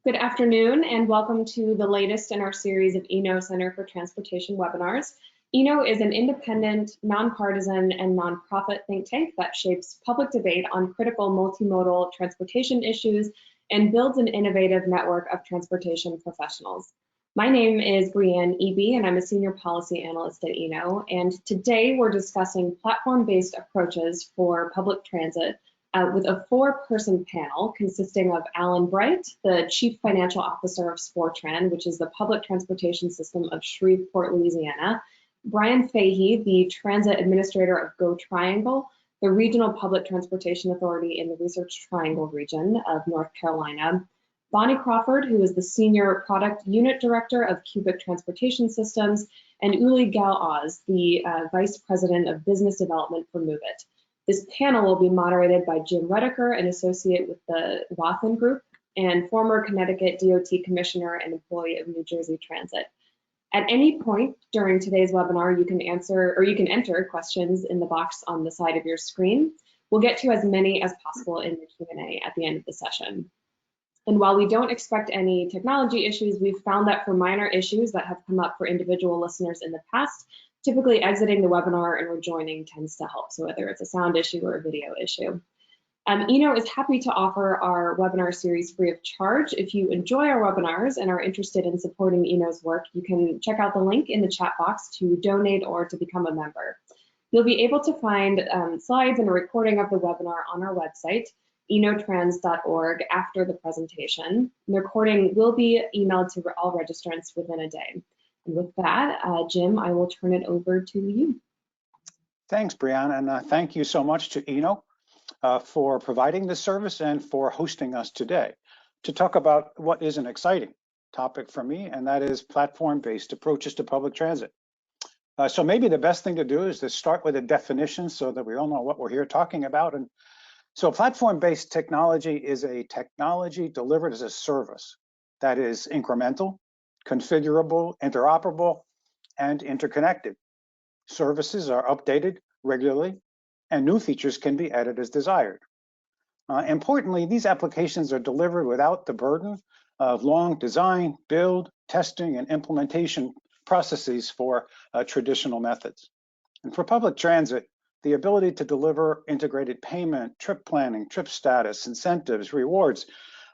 Good afternoon and welcome to the latest in our series of ENO Center for Transportation webinars. ENO is an independent, nonpartisan, and nonprofit think tank that shapes public debate on critical multimodal transportation issues and builds an innovative network of transportation professionals. My name is Brianne EB and I'm a senior policy analyst at ENO, and today we're discussing platform-based approaches for public transit with a four-person panel consisting of Alan Bright, the Chief Financial Officer of SportTran, which is the public transportation system of Shreveport, Louisiana, Brian Fahey, the Transit Administrator of Go Triangle, the Regional Public Transportation Authority in the Research Triangle region of North Carolina, Bonnie Crawford, who is the Senior Product Unit Director of Cubic Transportation Systems, and Uli Gal-Oz, the Vice President of Business Development for MoveIt. This panel will be moderated by Jim Redeker, an associate with the Wathen Group and former Connecticut DOT Commissioner and employee of New Jersey Transit. At any point during today's webinar, you can enter questions in the box on the side of your screen. We'll get to as many as possible in the Q&A at the end of the session. And while we don't expect any technology issues, we've found that for minor issues that have come up for individual listeners in the past, typically exiting the webinar and rejoining tends to help, so whether it's a sound issue or a video issue. ENO is happy to offer our webinar series free of charge. If you enjoy our webinars and are interested in supporting ENO's work, you can check out the link in the chat box to donate or to become a member. You'll be able to find slides and a recording of the webinar on our website, enotrans.org, after the presentation. The recording will be emailed to all registrants within a day. And with that, Jim, I will turn it over to you. Thanks, Brianne, and thank you so much to ENO for providing this service and for hosting us today to talk about what is an exciting topic for me, and that is platform-based approaches to public transit. So maybe the best thing to do is to start with a definition so that we all know what we're here talking about. And so platform-based technology is a technology delivered as a service that is incremental, configurable, interoperable, and interconnected. Services are updated regularly, and new features can be added as desired. Importantly, these applications are delivered without the burden of long design, build, testing, and implementation processes for traditional methods. And for public transit, the ability to deliver integrated payment, trip planning, trip status, incentives, rewards,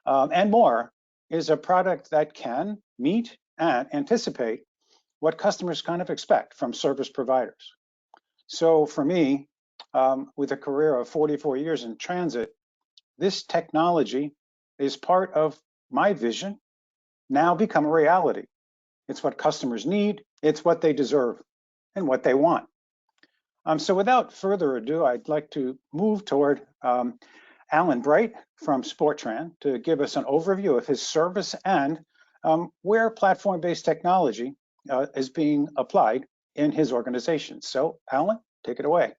and more is a product that can meet and anticipate what customers kind of expect from service providers. So for me, with a career of 44 years in transit, this technology is part of my vision, now become a reality. It's what customers need, it's what they deserve, and what they want. So without further ado, I'd like to move toward Alan Bright from SportTran to give us an overview of his service and where platform-based technology is being applied in his organization. So Alan, take it away.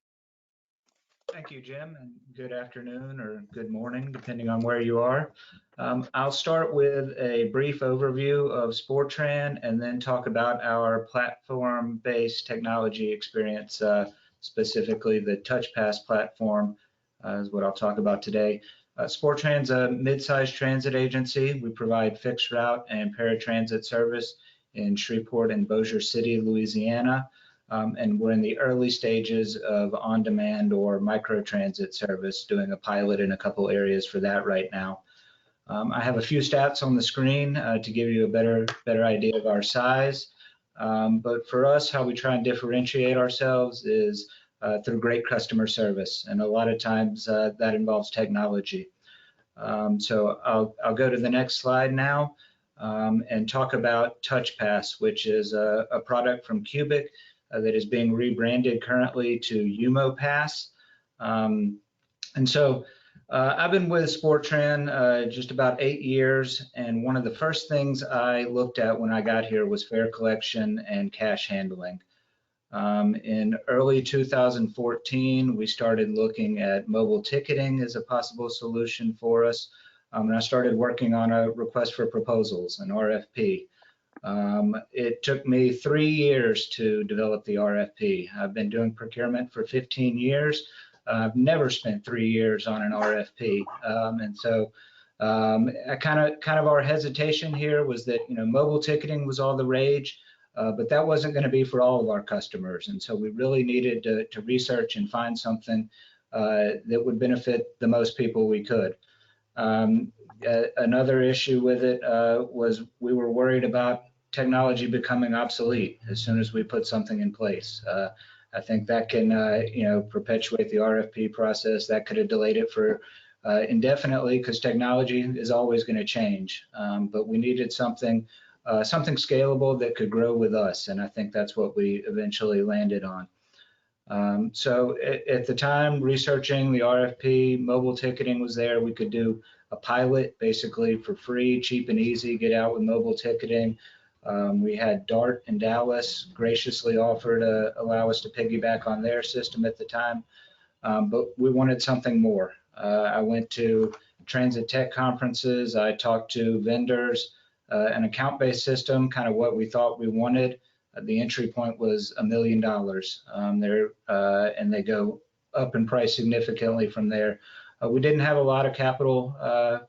Thank you, Jim, and good afternoon or good morning, depending on where you are. I'll start with a brief overview of SportTran and then talk about our platform-based technology experience, specifically the Touchpass platform is what I'll talk about today. SportTran's a mid-sized transit agency. We provide fixed route and paratransit service in Shreveport and Bossier City, Louisiana. And we're in the early stages of on-demand or microtransit service, doing a pilot in a couple areas for that right now. I have a few stats on the screen to give you a better idea of our size. But for us, how we try and differentiate ourselves is through great customer service, and a lot of times that involves technology. So I'll go to the next slide now and talk about Touchpass, which is a product from Cubic that is being rebranded currently to UMOPass. And so I've been with SportTran just about 8 years, and one of the first things I looked at when I got here was fare collection and cash handling. In early 2014, we started looking at mobile ticketing as a possible solution for us, and I started working on a request for proposals, an RFP. It took me 3 years to develop the RFP. I've been doing procurement for 15 years. I've never spent 3 years on an RFP. And so Kind of our hesitation here was that, mobile ticketing was all the rage, but that wasn't going to be for all of our customers. And so we really needed to research and find something that would benefit the most people we could. Another issue with it was we were worried about technology becoming obsolete as soon as we put something in place. I think that can, perpetuate the RFP process. That could have delayed it for indefinitely, because technology is always going to change. But we needed something scalable that could grow with us, and I think that's what we eventually landed on. So at the time, researching the RFP, mobile ticketing was there. We could do a pilot basically for free, cheap and easy, get out with mobile ticketing. We had DART in Dallas graciously offer to allow us to piggyback on their system at the time, but we wanted something more. I went to transit tech conferences. I talked to vendors, an account-based system, kind of what we thought we wanted. The entry point was $1 million and they go up in price significantly from there. We didn't have a lot of capital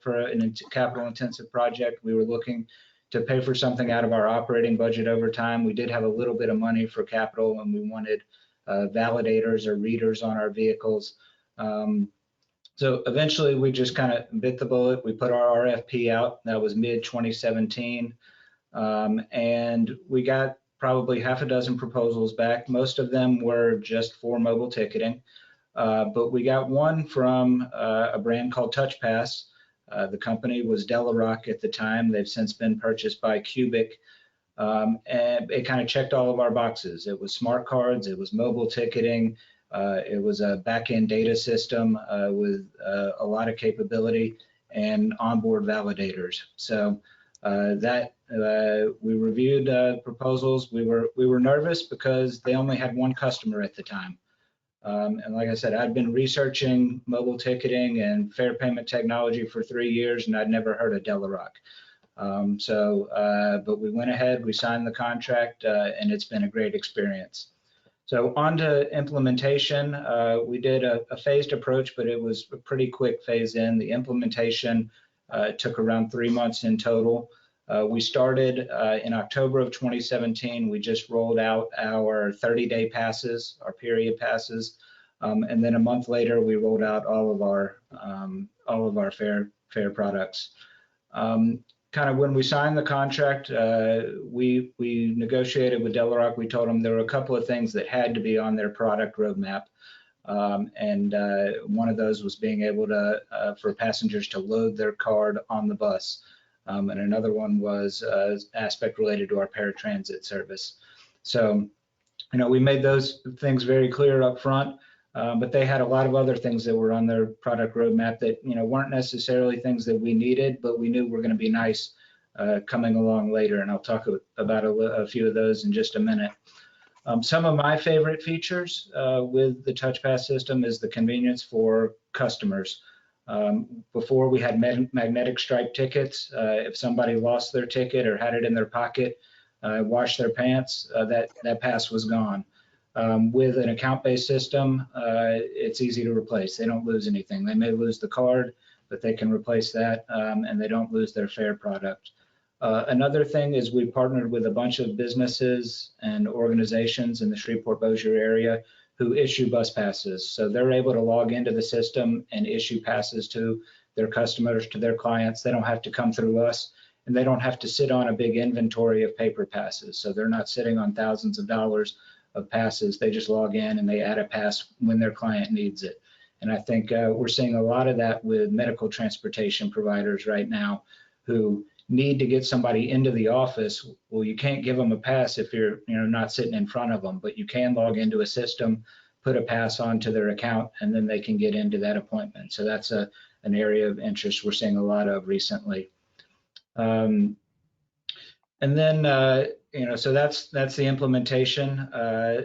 for a capital-intensive project. We were looking to pay for something out of our operating budget over time. We did have a little bit of money for capital, and we wanted validators or readers on our vehicles. So eventually we just kind of bit the bullet. We put our RFP out. That was mid-2017. And we got probably half a dozen proposals back. Most of them were just for mobile ticketing. But we got one from a brand called Touchpass. The company was Delarock at the time. They've since been purchased by Cubic. And it kind of checked all of our boxes. It was smart cards, it was mobile ticketing, it was a back-end data system with a lot of capability and onboard validators. So we reviewed proposals. We were nervous because they only had one customer at the time. And like I said, I'd been researching mobile ticketing and fare payment technology for 3 years, and I'd never heard of Delarock. But we went ahead, we signed the contract, and it's been a great experience. So on to implementation. We did a phased approach, but it was a pretty quick phase in. The implementation took around 3 months in total. We started in October of 2017. We just rolled out our 30-day passes, our period passes, and then a month later we rolled out all of our fare products. Kind of when we signed the contract, we negotiated with Delarock. We told them there were a couple of things that had to be on their product roadmap, and one of those was being able to for passengers to load their card on the bus. And another one was aspect related to our paratransit service. So, we made those things very clear up front, but they had a lot of other things that were on their product roadmap that, weren't necessarily things that we needed, but we knew were going to be nice coming along later. And I'll talk about a few of those in just a minute. Some of my favorite features with the Touchpass system is the convenience for customers. Before we had magnetic stripe tickets. If somebody lost their ticket or had it in their pocket, washed their pants, that pass was gone. With an account-based system, it's easy to replace. They don't lose anything. They may lose the card, but they can replace that, and they don't lose their fare product. Another thing is we partnered with a bunch of businesses and organizations in the Shreveport-Bossier area who issue bus passes. So they're able to log into the system and issue passes to their customers, to their clients. They don't have to come through us, and they don't have to sit on a big inventory of paper passes. So they're not sitting on thousands of dollars of passes. They just log in and they add a pass when their client needs it. And I think we're seeing a lot of that with medical transportation providers right now who need to get somebody into the office. Well, you can't give them a pass if you're not sitting in front of them, but you can log into a system, put a pass onto their account, and then they can get into that appointment. So that's an area of interest we're seeing a lot of recently. And then so that's the implementation.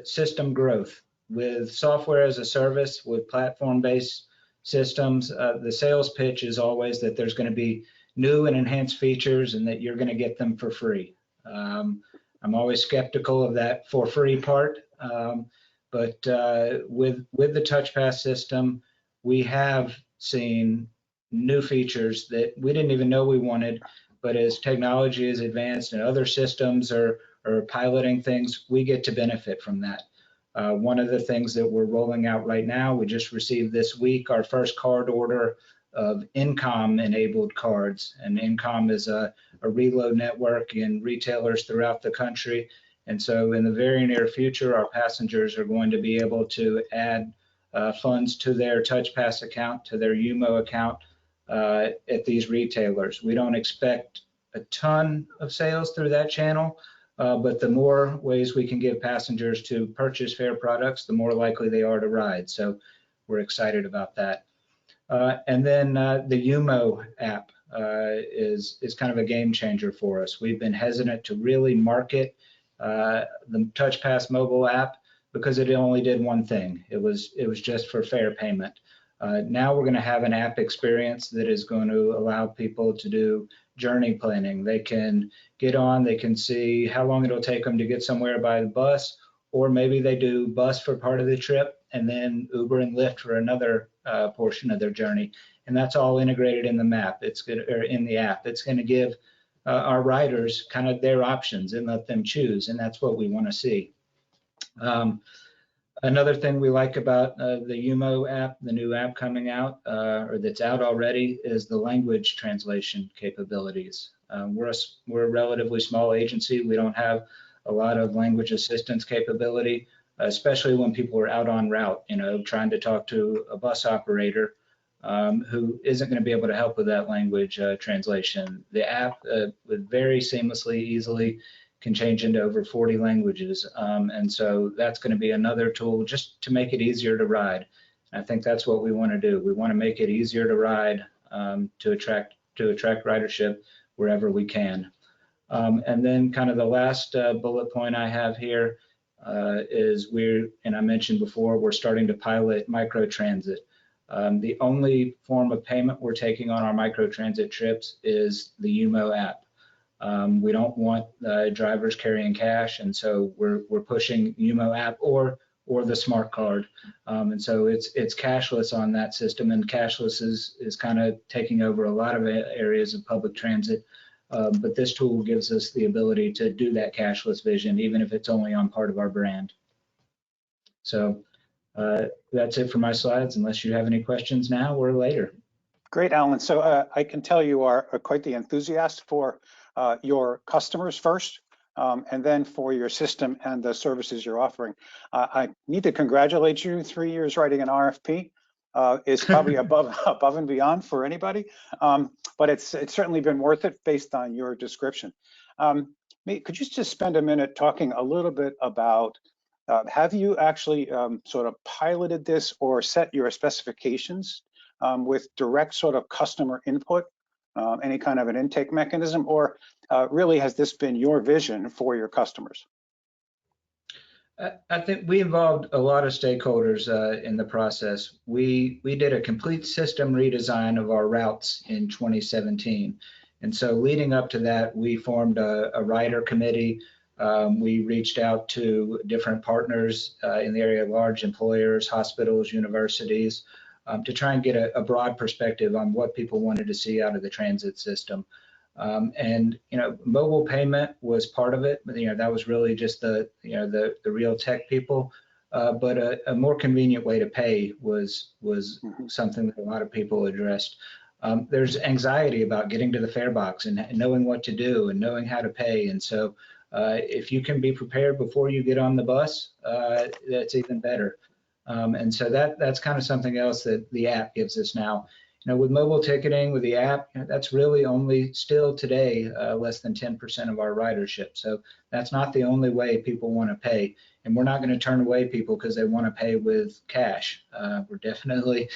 System growth with software as a service, with platform-based systems. The sales pitch is always that there's going to be new and enhanced features and that you're going to get them for free. I'm always skeptical of that for free part, but with the Touchpass system, we have seen new features that we didn't even know we wanted, but as technology is advanced and other systems are piloting things, we get to benefit from that. One of the things that we're rolling out right now, we just received this week our first card order of Incom enabled cards, and Incom is a reload network in retailers throughout the country. And so in the very near future, our passengers are going to be able to add funds to their Touchpass account, to their UMO account at these retailers. We don't expect a ton of sales through that channel, but the more ways we can give passengers to purchase fare products, the more likely they are to ride. So we're excited about that. And then the UMO app is kind of a game changer for us. We've been hesitant to really market the Touchpass mobile app because it only did one thing. It was just for fare payment. Now we're going to have an app experience that is going to allow people to do journey planning. They can get on, they can see how long it'll take them to get somewhere by the bus, or maybe they do bus for part of the trip and then Uber and Lyft for another portion of their journey. And that's all integrated in the map. It's good, or in the app. It's going to give our riders kind of their options and let them choose, and that's what we want to see. Another thing we like about the UMO app, the new app coming out, or that's out already, is the language translation capabilities. We're a relatively small agency. We don't have a lot of language assistance capability, especially when people are out on route, trying to talk to a bus operator who isn't going to be able to help with that language translation. The app would very seamlessly, easily can change into over 40 languages. And so that's going to be another tool just to make it easier to ride. I think that's what we want to do. We want to make it easier to ride to attract ridership wherever we can. And then kind of the last bullet point I have here is and I mentioned before, we're starting to pilot microtransit. The only form of payment we're taking on our microtransit trips is the UMO app. We don't want drivers carrying cash, and so we're pushing UMO app or the smart card. And so it's cashless on that system, and cashless is kind of taking over a lot of areas of public transit. But this tool gives us the ability to do that cashless vision, even if it's only on part of our brand. So that's it for my slides, unless you have any questions now or later. Great, Alan. So I can tell you are quite the enthusiast for your customers first, and then for your system and the services you're offering. I need to congratulate you. 3 years writing an RFP is probably above and beyond for anybody, but it's certainly been worth it based on your description. Could you just spend a minute talking a little bit about, have you actually sort of piloted this or set your specifications with direct sort of customer input, any kind of an intake mechanism, or really has this been your vision for your customers? I think we involved a lot of stakeholders in the process. We did a complete system redesign of our routes in 2017. And so leading up to that, we formed a rider committee. We reached out to different partners in the area, large employers, hospitals, universities, to try and get a broad perspective on what people wanted to see out of the transit system. And mobile payment was part of it, but that was really just the real tech people. But a more convenient way to pay was something that a lot of people addressed. There's anxiety about getting to the fare box and knowing what to do and knowing how to pay. And so if you can be prepared before you get on the bus, that's even better. And so that's kind of something else that the app gives us now. With mobile ticketing, with the app, that's really only still today less than 10% of our ridership. So that's not the only way people want to pay. And we're not going to turn away people because they want to pay with cash. We're definitely,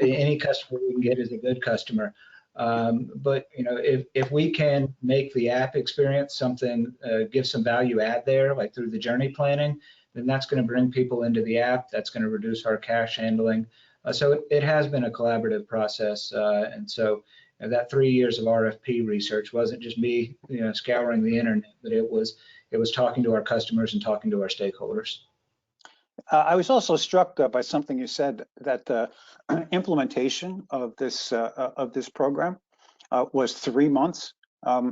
any customer we can get is a good customer. But if we can make the app experience something, give some value add there, like through the journey planning, then that's going to bring people into the app. That's going to reduce our cash handling. So it has been a collaborative process. And so that 3 years of RFP research wasn't just me, scouring the internet, but it was talking to our customers and talking to our stakeholders. I was also struck by something you said, that the implementation of this program was 3 months.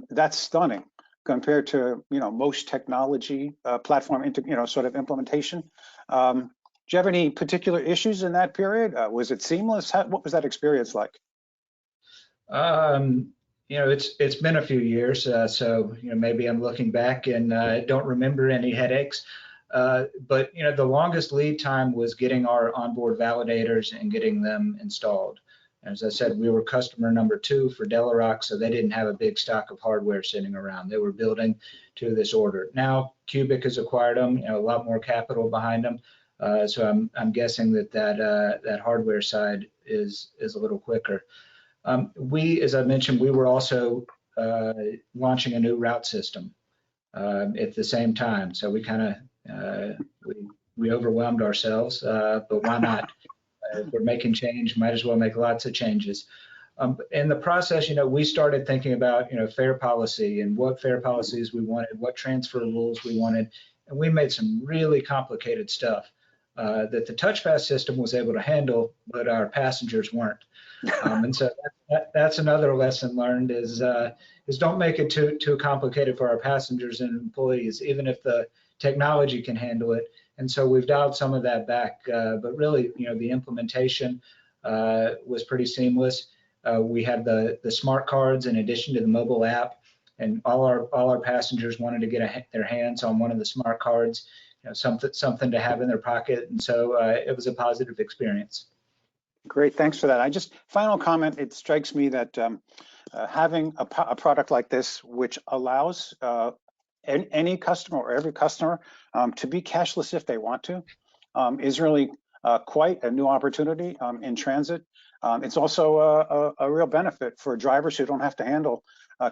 That's stunning compared to most technology platform sort of implementation. Do you have any particular issues in that period? Was it seamless? What was that experience like? It's been a few years, so maybe I'm looking back and don't remember any headaches. But the longest lead time was getting our onboard validators and getting them installed. As I said, we were customer number 2 for Delarock, so they didn't have a big stock of hardware sitting around. They were building to this order. Now Cubic has acquired them, a lot more capital behind them. So I'm guessing that hardware side is a little quicker. As I mentioned, we were also launching a new route system at the same time. So we kind of we overwhelmed ourselves, but why not? If we're making change, might as well make lots of changes. In the process, we started thinking about, fair policy and what fair policies we wanted, what transfer rules we wanted, and we made some really complicated stuff that the Touchpass system was able to handle, but our passengers weren't. And so that's another lesson learned is don't make it too complicated for our passengers and employees, even if the technology can handle it. And so we've dialed some of that back, but really, the implementation was pretty seamless. We had the smart cards in addition to the mobile app, and all our passengers wanted to get their hands on one of the smart cards, something to have in their pocket, and so it was a positive experience. Great, thanks for that. Final comment, it strikes me that having a product like this, which allows any customer or every customer to be cashless if they want to, is really quite a new opportunity in transit. It's also a real benefit for drivers who don't have to handle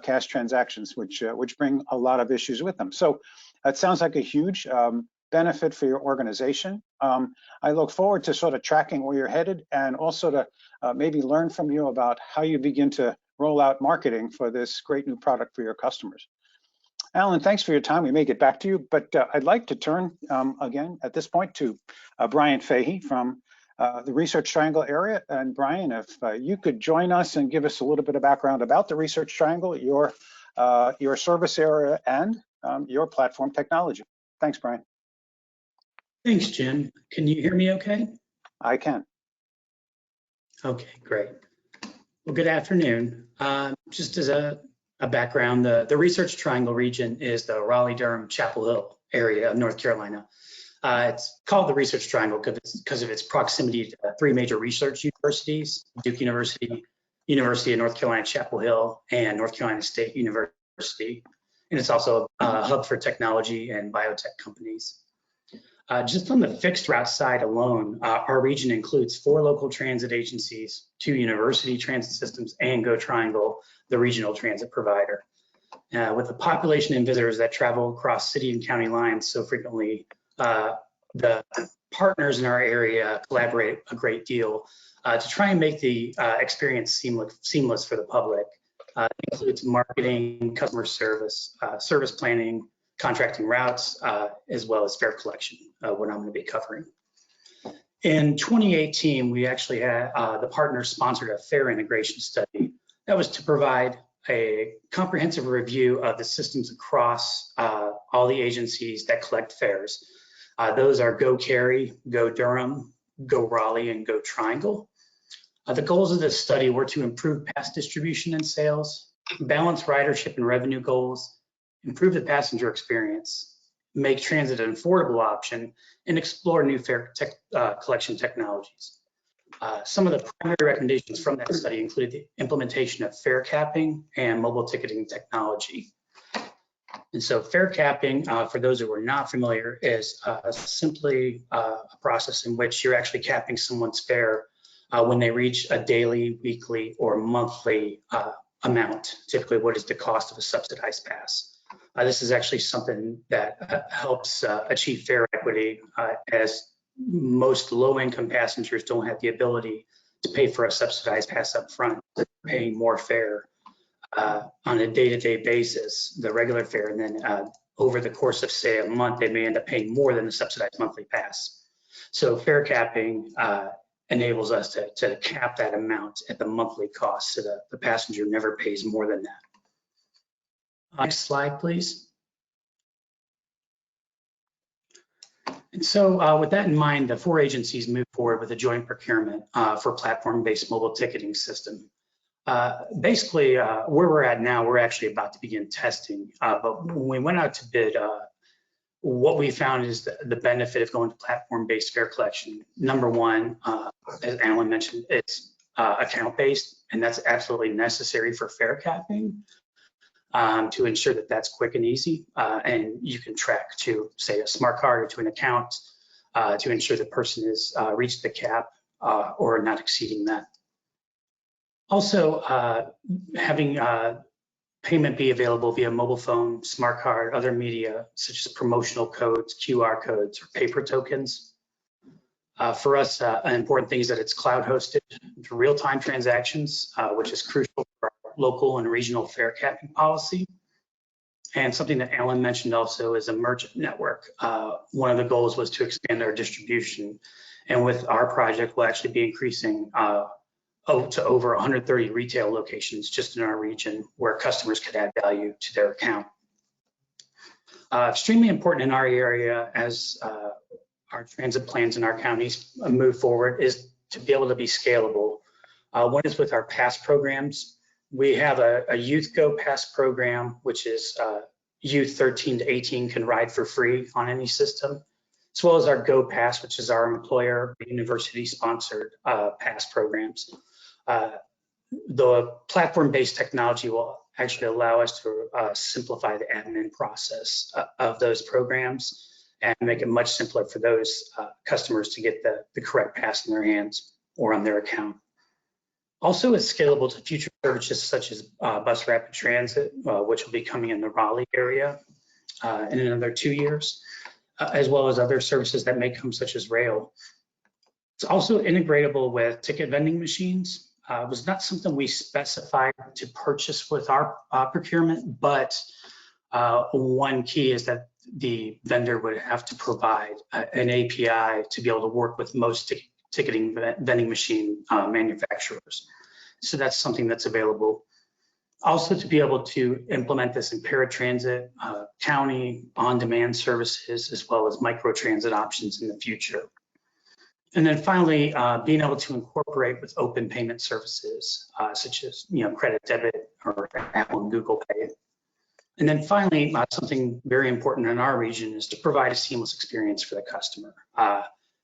cash transactions, which bring a lot of issues with them. So it sounds like a huge benefit for your organization. I look forward to sort of tracking where you're headed, and also to maybe learn from you about how you begin to roll out marketing for this great new product for your customers. Alan, thanks for your time. We may get back to you, but I'd like to turn again at this point to Brian Fahey from the Research Triangle area. And Brian, if you could join us and give us a little bit of background about the Research Triangle, your service area, and your platform technology. Thanks, Brian. Thanks, Jim. Can you hear me okay? I can. Okay, great. Well, good afternoon. Just as a background, the Research Triangle region is the Raleigh-Durham, Chapel Hill area of North Carolina. It's called the Research Triangle because of its proximity to 3 major research universities: Duke University, University of North Carolina, Chapel Hill, and North Carolina State University. And it's also a hub for technology and biotech companies. Just on the fixed route side alone, our region includes 4 local transit agencies, 2 university transit systems, and Go Triangle, the regional transit provider. With the population and visitors that travel across city and county lines so frequently, the partners in our area collaborate a great deal to try and make the experience seamless for the public. It includes marketing, customer service, service planning, contracting routes, as well as fare collection, what I'm going to be covering. In 2018, we actually had the partners sponsored a fare integration study that was to provide a comprehensive review of the systems across all the agencies that collect fares. Those are Go Cary, Go Durham, Go Raleigh, and Go Triangle. The goals of this study were to improve pass distribution and sales, balance ridership and revenue goals, improve the passenger experience, make transit an affordable option, and explore new fare collection technologies. Some of the primary recommendations from that study included the implementation of fare capping and mobile ticketing technology. And so fare capping, for those who are not familiar, is simply a process in which you're actually capping someone's fare when they reach a daily, weekly, or monthly amount, typically what is the cost of a subsidized pass. This is actually something that helps achieve fare equity, as most low-income passengers don't have the ability to pay for a subsidized pass up front. They're paying more fare on a day-to-day basis, the regular fare, and then over the course of, say, a month, they may end up paying more than the subsidized monthly pass. So fare capping enables us to cap that amount at the monthly cost so that the passenger never pays more than that. Next slide, please. And so with that in mind, the 4 agencies moved forward with a joint procurement for platform-based mobile ticketing system. Basically, where we're at now, we're actually about to begin testing. But when we went out to bid, what we found is the benefit of going to platform-based fare collection. Number one, as Alan mentioned, it's account-based, and that's absolutely necessary for fare capping to ensure that that's quick and easy, and you can track to, say, a smart card or to an account to ensure the person has reached the cap or not exceeding that. Also, having payment be available via mobile phone, smart card, other media, such as promotional codes, QR codes, or paper tokens. For us, an important thing is that it's cloud hosted for real-time transactions, which is crucial for our local and regional fare capping policy. And something that Alan mentioned also is a merchant network. One of the goals was to expand our distribution. And with our project, we'll actually be increasing to over 130 retail locations just in our region where customers could add value to their account. Extremely important in our area as our transit plans in our counties move forward is to be able to be scalable. One is with our pass programs. We have a Youth Go Pass program, which is youth 13 to 18 can ride for free on any system, as well as our Go Pass, which is our employer university-sponsored pass programs. The platform-based technology will actually allow us to simplify the admin process of those programs and make it much simpler for those customers to get the correct pass in their hands or on their account. Also, it's scalable to future services such as bus rapid transit, which will be coming in the Raleigh area in another 2 years, as well as other services that may come, such as rail. It's also integratable with ticket vending machines. It was not something we specified to purchase with our procurement, but one key is that the vendor would have to provide an API to be able to work with most ticketing vending machine manufacturers. So that's something that's available. Also, to be able to implement this in paratransit, county, on-demand services, as well as microtransit options in the future. And then finally, being able to incorporate with open payment services, such as credit, debit, or Apple and Google Pay. And then finally, something very important in our region is to provide a seamless experience for the customer.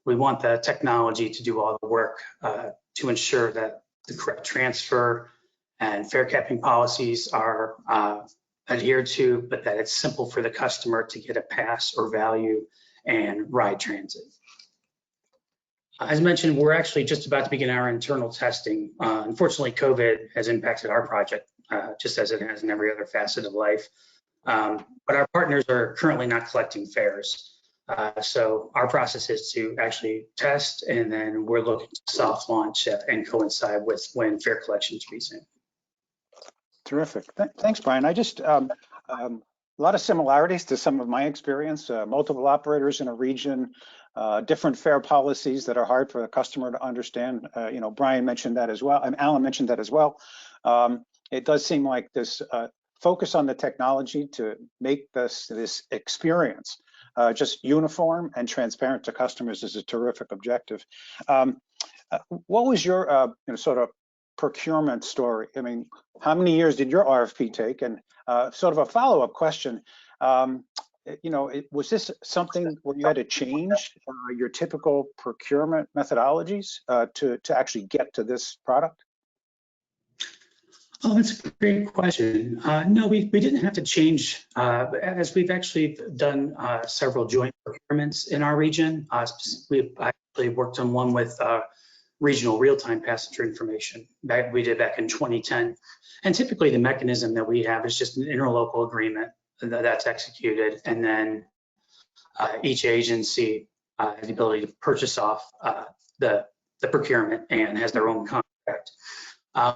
We want the technology to do all the work to ensure that the correct transfer and fare capping policies are adhered to, but that it's simple for the customer to get a pass or value and ride transit. As mentioned, we're actually just about to begin our internal testing. Unfortunately, COVID has impacted our project just as it has in every other facet of life. But our partners are currently not collecting fares. So our process is to actually test, and then we're looking to soft launch and coincide with when fare collections resume. Terrific. Thanks, Brian. I just, a lot of similarities to some of my experience, multiple operators in a region, different fare policies that are hard for the customer to understand. Brian mentioned that as well, and Alan mentioned that as well. It does seem like this focus on the technology to make this experience just uniform and transparent to customers is a terrific objective. What was your sort of procurement story? I mean, how many years did your RFP take? And sort of a follow-up question, was this something where you had to change your typical procurement methodologies to actually get to this product? Oh, that's a great question. No, we didn't have to change, as we've actually done several joint procurements in our region. We've actually worked on one with regional real-time passenger information that we did back in 2010. And typically the mechanism that we have is just an interlocal agreement that's executed, and then each agency has the ability to purchase off the procurement and has their own contract.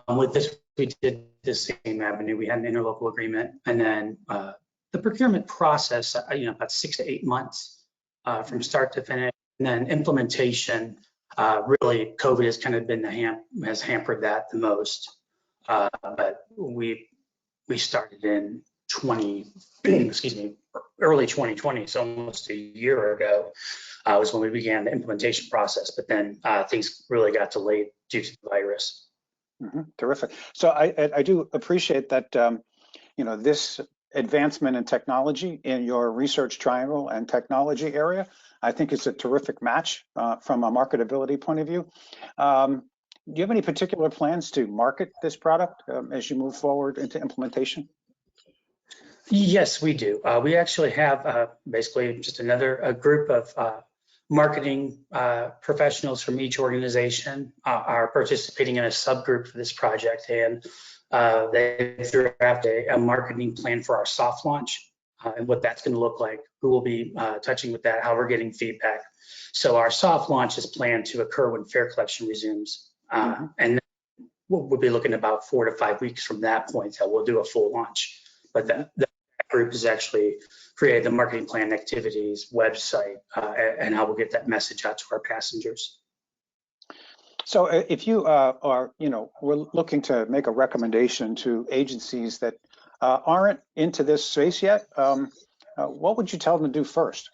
With this, we did the same avenue. We had an interlocal agreement, and then the procurement process, about 6 to 8 months from start to finish. And then implementation, really COVID has kind of been has hampered that the most. But we started in early 2020, so almost a year ago was when we began the implementation process. But then things really got delayed due to the virus. Terrific. So I do appreciate that, this advancement in technology in your research triangle and technology area. I think it's a terrific match from a marketability point of view. Do you have any particular plans to market this product as you move forward into implementation? Yes, we do. We actually have basically just another group of marketing professionals from each organization are participating in a subgroup for this project, and they drafted a marketing plan for our soft launch and what that's going to look like, who will be touching with that, how we're getting feedback. So our soft launch is planned to occur when fare collection resumes, and we'll be looking about 4 to 5 weeks from that point that we'll do a full launch. But that group has actually created the marketing plan, activities, website, and how we'll get that message out to our passengers. So if you we're looking to make a recommendation to agencies that aren't into this space yet, what would you tell them to do first?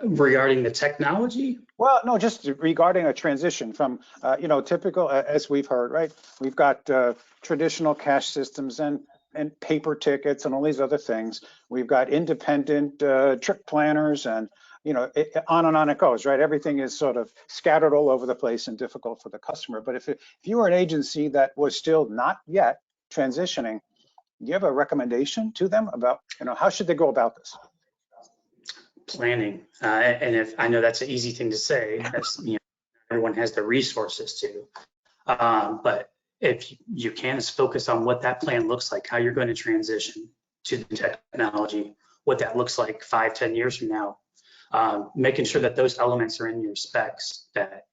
Regarding the technology? Well, no, just regarding a transition from, typical, as we've heard, right? We've got traditional cash systems and paper tickets and all these other things. We've got independent trip planners and, on and on it goes, right? Everything is sort of scattered all over the place and difficult for the customer. But if you were an agency that was still not yet transitioning, do you have a recommendation to them about, how should they go about this? Planning, and if I know that's an easy thing to say, that's, everyone has the resources to, but if you can, is focus on what that plan looks like, how you're going to transition to the technology, what that looks like 5-10 years from now, making sure that those elements are in your specs, that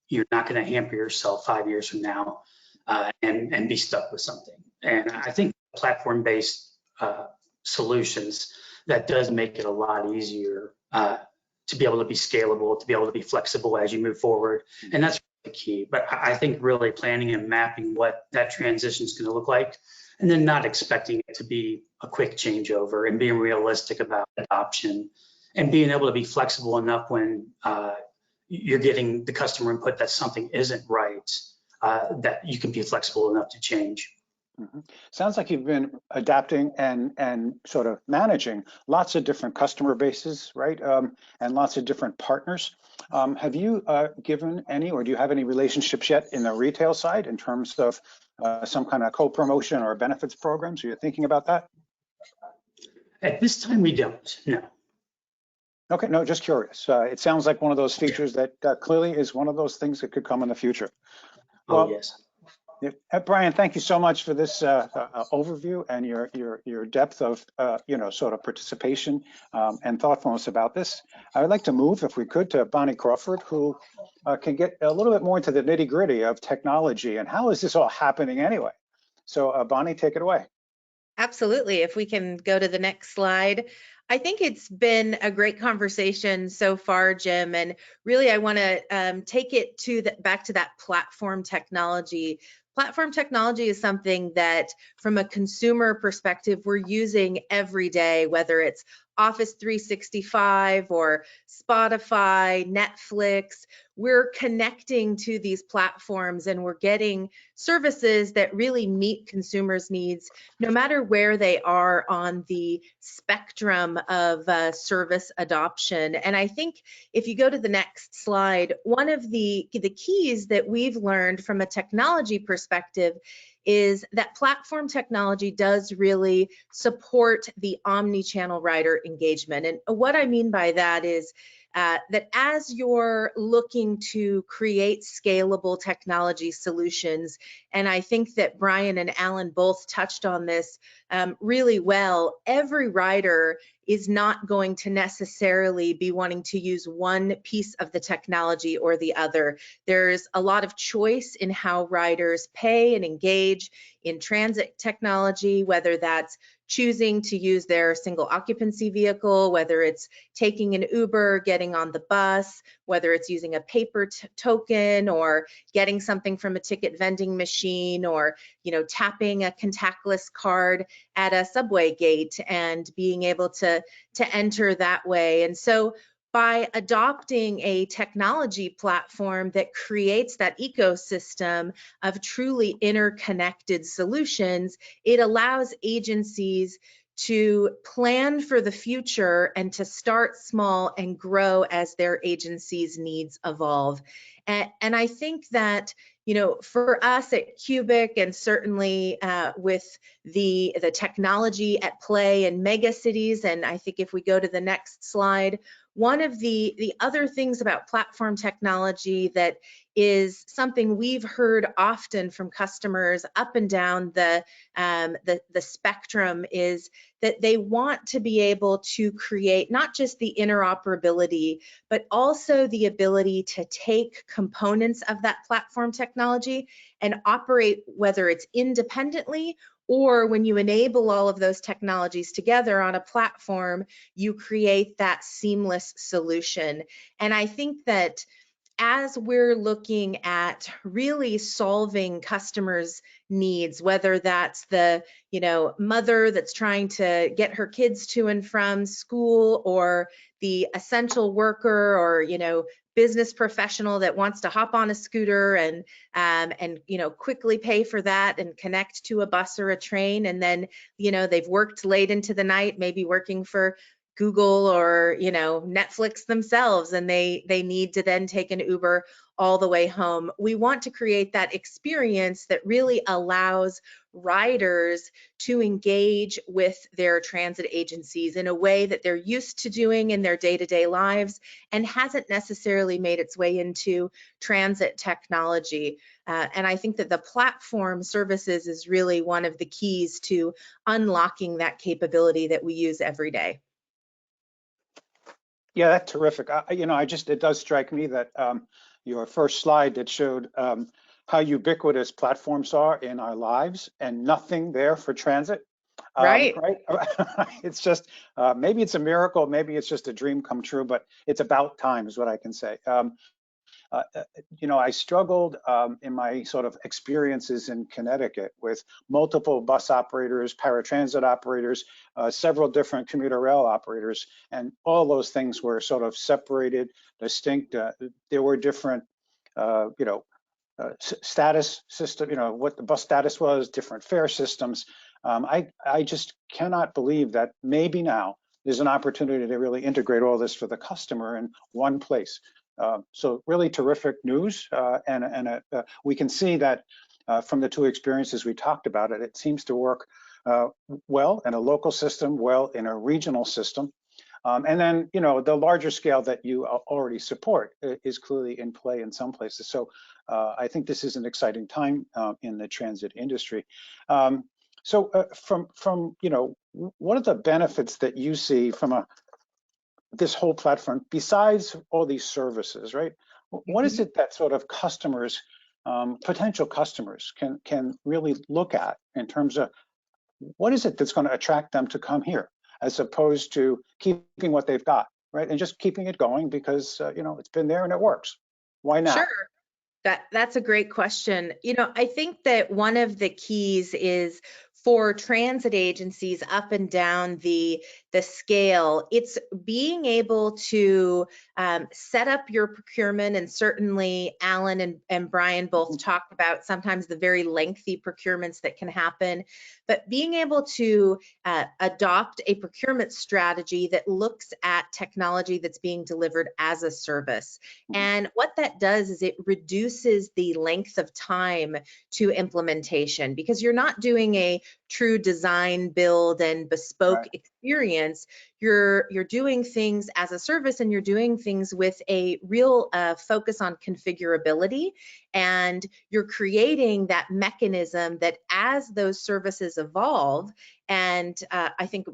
you're not going to hamper yourself 5 years from now and be stuck with something. And I think platform-based solutions, that does make it a lot easier to be able to be scalable, to be able to be flexible as you move forward. And that's the key. But I think really planning and mapping what that transition is going to look like, and then not expecting it to be a quick changeover, and being realistic about adoption, and being able to be flexible enough when you're getting the customer input that something isn't right, that you can be flexible enough to change. Sounds like you've been adapting and sort of managing lots of different customer bases, right? And lots of different partners. Have you given any, or do you have any relationships yet in the retail side in terms of some kind of co-promotion or benefits programs? Are you thinking about that? At this time, we don't, no. Okay, no, just curious. It sounds like one of those features that clearly is one of those things that could come in the future. Well, yes. Brian, thank you so much for this overview and your depth of sort of participation and thoughtfulness about this. I would like to move, if we could, to Bonnie Crawford, who can get a little bit more into the nitty-gritty of technology and how is this all happening anyway. So Bonnie, take it away. Absolutely. If we can go to the next slide. I think it's been a great conversation so far, Jim, and really I want to take it to back to that platform technology. Platform technology is something that from a consumer perspective, we're using every day, whether it's Office 365 or Spotify, Netflix. We're connecting to these platforms and we're getting services that really meet consumers' needs, no matter where they are on the spectrum of service adoption. And I think if you go to the next slide, one of the keys that we've learned from a technology perspective is that platform technology does really support the omni-channel rider engagement. And what I mean by that is that as you're looking to create scalable technology solutions, and I think that Brian and Alan both touched on this really well, every rider is not going to necessarily be wanting to use one piece of the technology or the other. There's a lot of choice in how riders pay and engage in transit technology, whether that's choosing to use their single occupancy vehicle, whether it's taking an Uber, getting on the bus, whether it's using a paper token or getting something from a ticket vending machine, or tapping a contactless card at a subway gate and being able to enter that way. And so by adopting a technology platform that creates that ecosystem of truly interconnected solutions, it allows agencies to plan for the future and to start small and grow as their agency's needs evolve. And I think that, for us at Cubic, and certainly with the technology at play in mega cities, and I think if we go to the next slide, one of the other things about platform technology that is something we've heard often from customers up and down the spectrum is that they want to be able to create not just the interoperability, but also the ability to take components of that platform technology and operate, whether it's independently or when you enable all of those technologies together on a platform, you create that seamless solution. And I think that as we're looking at really solving customers' needs, whether that's the mother that's trying to get her kids to and from school, or the essential worker, or business professional that wants to hop on a scooter and quickly pay for that and connect to a bus or a train, and then they've worked late into the night, maybe working for Google or Netflix themselves, and they need to then take an Uber all the way home. We want to create that experience that really allows riders to engage with their transit agencies in a way that they're used to doing in their day-to-day lives and hasn't necessarily made its way into transit technology. And I think that the platform services is really one of the keys to unlocking that capability that we use every day. Yeah, that's terrific. It does strike me that your first slide that showed how ubiquitous platforms are in our lives and nothing there for transit. Right. Right. It's just, maybe it's a miracle, maybe it's just a dream come true, but it's about time is what I can say. I struggled in my sort of experiences in Connecticut with multiple bus operators, paratransit operators, several different commuter rail operators, and all those things were sort of separated, distinct. There were different, status system, what the bus status was, different fare systems. I just cannot believe that maybe now there's an opportunity to really integrate all this for the customer in one place. So really terrific news, and we can see that from the two experiences we talked about it seems to work well in a local system, well in a regional system. And then, the larger scale that you already support is clearly in play in some places. So I think this is an exciting time in the transit industry. So what are the benefits that you see from this whole platform besides all these services, right? What is it that sort of customers, potential customers can really look at in terms of what is it that's going to attract them to come here, as opposed to keeping what they've got, right? And just keeping it going because, it's been there and it works. Why not? Sure. That's a great question. I think that one of the keys is for transit agencies up and down the scale, it's being able to set up your procurement, and certainly Alan and Brian both talked about sometimes the very lengthy procurements that can happen, but being able to adopt a procurement strategy that looks at technology that's being delivered as a service. And what that does is it reduces the length of time to implementation, because you're not doing a true design, build, and bespoke experience. You're doing things as a service, and you're doing things with a real focus on configurability, and you're creating that mechanism that as those services evolve, and I think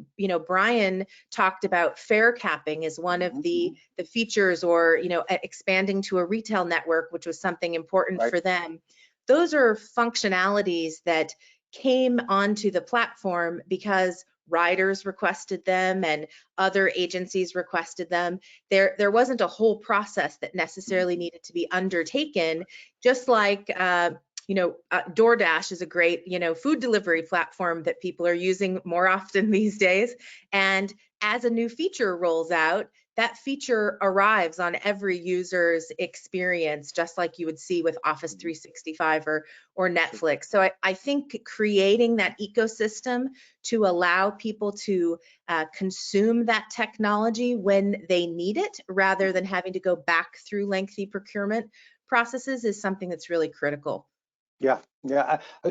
Brian talked about fare capping as one of the features, or expanding to a retail network, which was something important for them. Those are functionalities that came onto the platform because riders requested them and other agencies requested them. There wasn't a whole process that necessarily needed to be undertaken, just like DoorDash is a great, food delivery platform that people are using more often these days. And as a new feature rolls out, that feature arrives on every user's experience, just like you would see with Office 365 or Netflix. So I think creating that ecosystem to allow people to consume that technology when they need it, rather than having to go back through lengthy procurement processes, is something that's really critical. Yeah.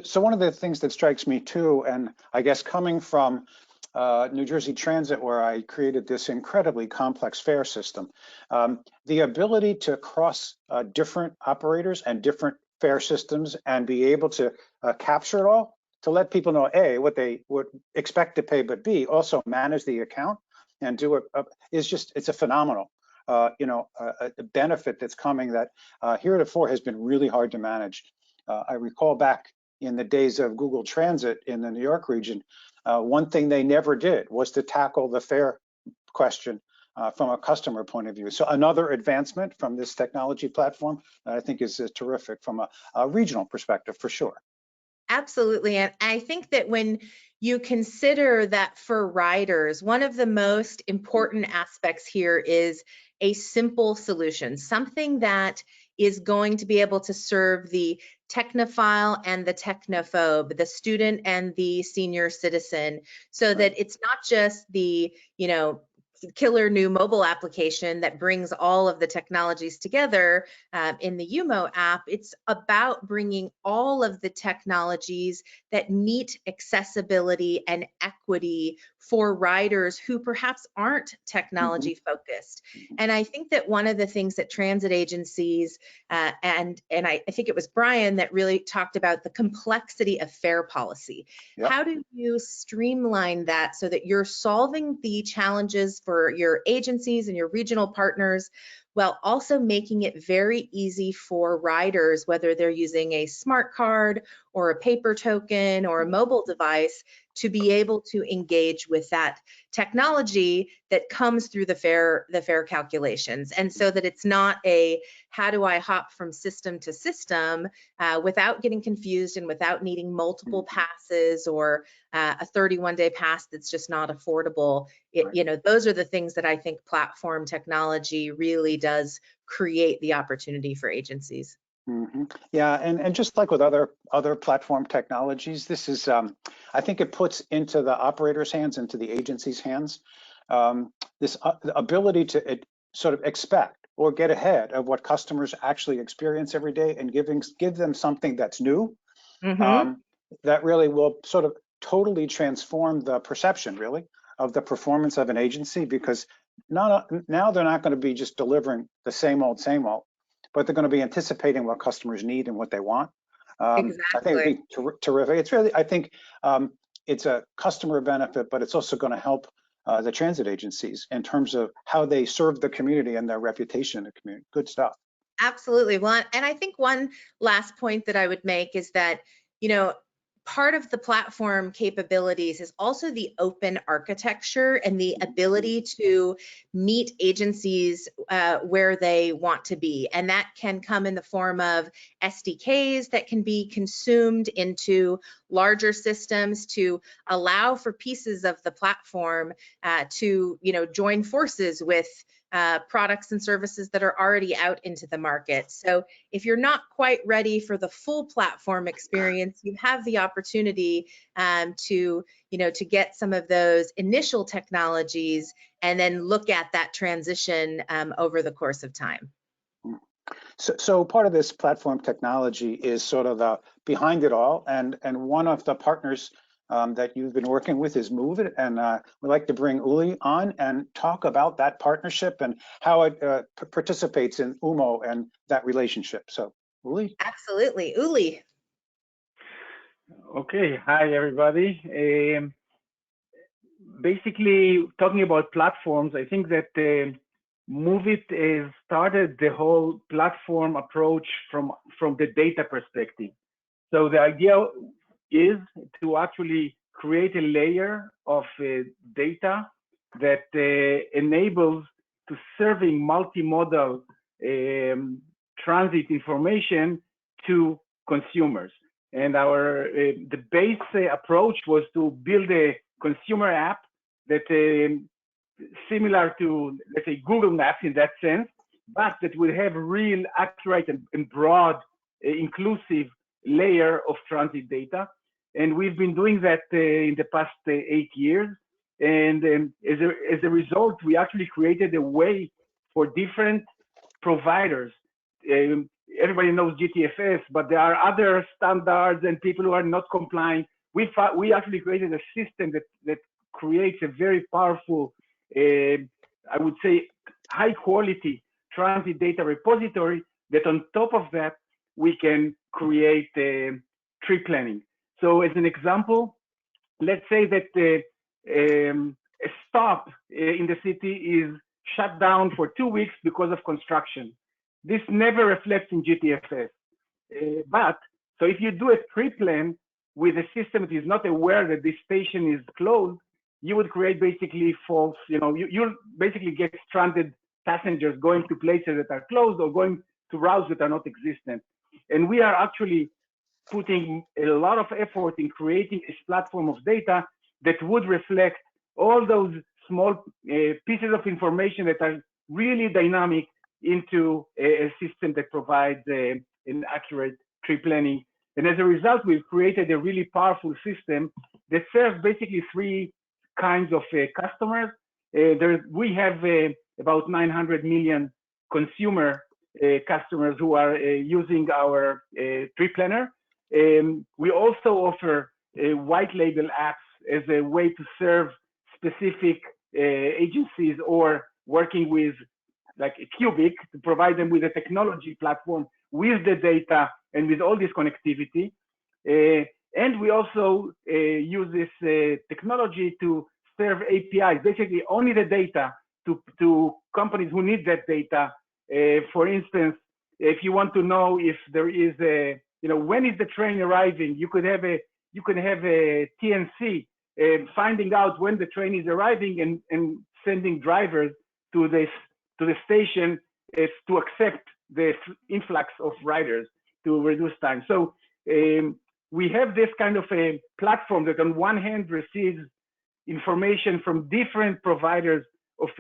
So one of the things that strikes me too, and I guess coming from New Jersey Transit, where I created this incredibly complex fare system, the ability to cross different operators and different fare systems and be able to capture it all, to let people know, A, what they would expect to pay, but B, also manage the account and do it, it's a phenomenal a benefit that's coming that heretofore has been really hard to manage. I recall back in the days of Google Transit in the New York region, one thing they never did was to tackle the fare question from a customer point of view. So another advancement from this technology platform that I think is terrific from a regional perspective, for sure. Absolutely. And I think that when you consider that for riders, one of the most important aspects here is a simple solution, something that is going to be able to serve the technophile and the technophobe, the student and the senior citizen, so that it's not just the, killer new mobile application that brings all of the technologies together in the UMO app. It's about bringing all of the technologies that meet accessibility and equity for riders who perhaps aren't technology focused. And I think that one of the things that transit agencies, and I think it was Brian that really talked about the complexity of fare policy. Yep. How do you streamline that so that you're solving the challenges for your agencies and your regional partners, while also making it very easy for riders, whether they're using a smart card or a paper token or a mobile device, to be able to engage with that technology that comes through the fare calculations, and so that it's not a how do I hop from system to system without getting confused and without needing multiple passes or a 31-day pass that's just not affordable. Those are the things that I think platform technology really does create the opportunity for agencies. Yeah, and just like with other platform technologies, this is I think it puts into the operator's hands, into the agency's hands, this ability to sort of expect or get ahead of what customers actually experience every day, and give them something that's new, that really will sort of totally transform the perception, really, of the performance of an agency, because now they're not going to be just delivering the same old, but they're going to be anticipating what customers need and what they want. Exactly. I think it'd be terrific. It's really, I think it's a customer benefit, but it's also going to help the transit agencies in terms of how they serve the community and their reputation in the community. Good stuff. Absolutely. Well, and I think one last point that I would make is that, part of the platform capabilities is also the open architecture and the ability to meet agencies where they want to be. And that can come in the form of SDKs that can be consumed into larger systems to allow for pieces of the platform to, join forces with products and services that are already out into the market. So if you're not quite ready for the full platform experience, you have the opportunity to get some of those initial technologies and then look at that transition over the course of time. So part of this platform technology is sort of the behind it all, and one of the partners that you've been working with is Move It, and we'd like to bring Uli on and talk about that partnership and how it participates in UMO and that relationship. So, Uli? Absolutely. Uli. Okay. Hi, everybody. Basically, talking about platforms, I think that Move It started the whole platform approach from the data perspective. So the idea is to actually create a layer of data that enables to serving multimodal transit information to consumers. And the base approach was to build a consumer app that similar to, let's say, Google Maps in that sense, but that will have real accurate and broad inclusive layer of transit data. And we've been doing that in the past 8 years. And as a result, we actually created a way for different providers. Everybody knows GTFS, but there are other standards and people who are not complying. We actually created a system that creates a very powerful, I would say, high quality transit data repository that on top of that, we can create trip planning. So as an example, let's say that a stop in the city is shut down for 2 weeks because of construction. This never reflects in GTFS. So if you do a pre-plan with a system that is not aware that this station is closed, you would create basically false, you'll basically get stranded passengers going to places that are closed or going to routes that are not existent. And we are actually putting a lot of effort in creating a platform of data that would reflect all those small pieces of information that are really dynamic into a system that provides an accurate trip planning. And as a result, we've created a really powerful system that serves basically 3 kinds of customers. We have about 900 million consumer customers who are using our trip planner. We also offer white label apps as a way to serve specific agencies or working with like a Cubic to provide them with a technology platform with the data and with all this connectivity. And we also use this technology to serve APIs, basically only the data to companies who need that data. For instance, if you want to know if there is when is the train arriving, you could have a TNC finding out when the train is arriving and sending drivers to the station to accept the influx of riders to reduce time. So we have this kind of a platform that on one hand receives information from different providers of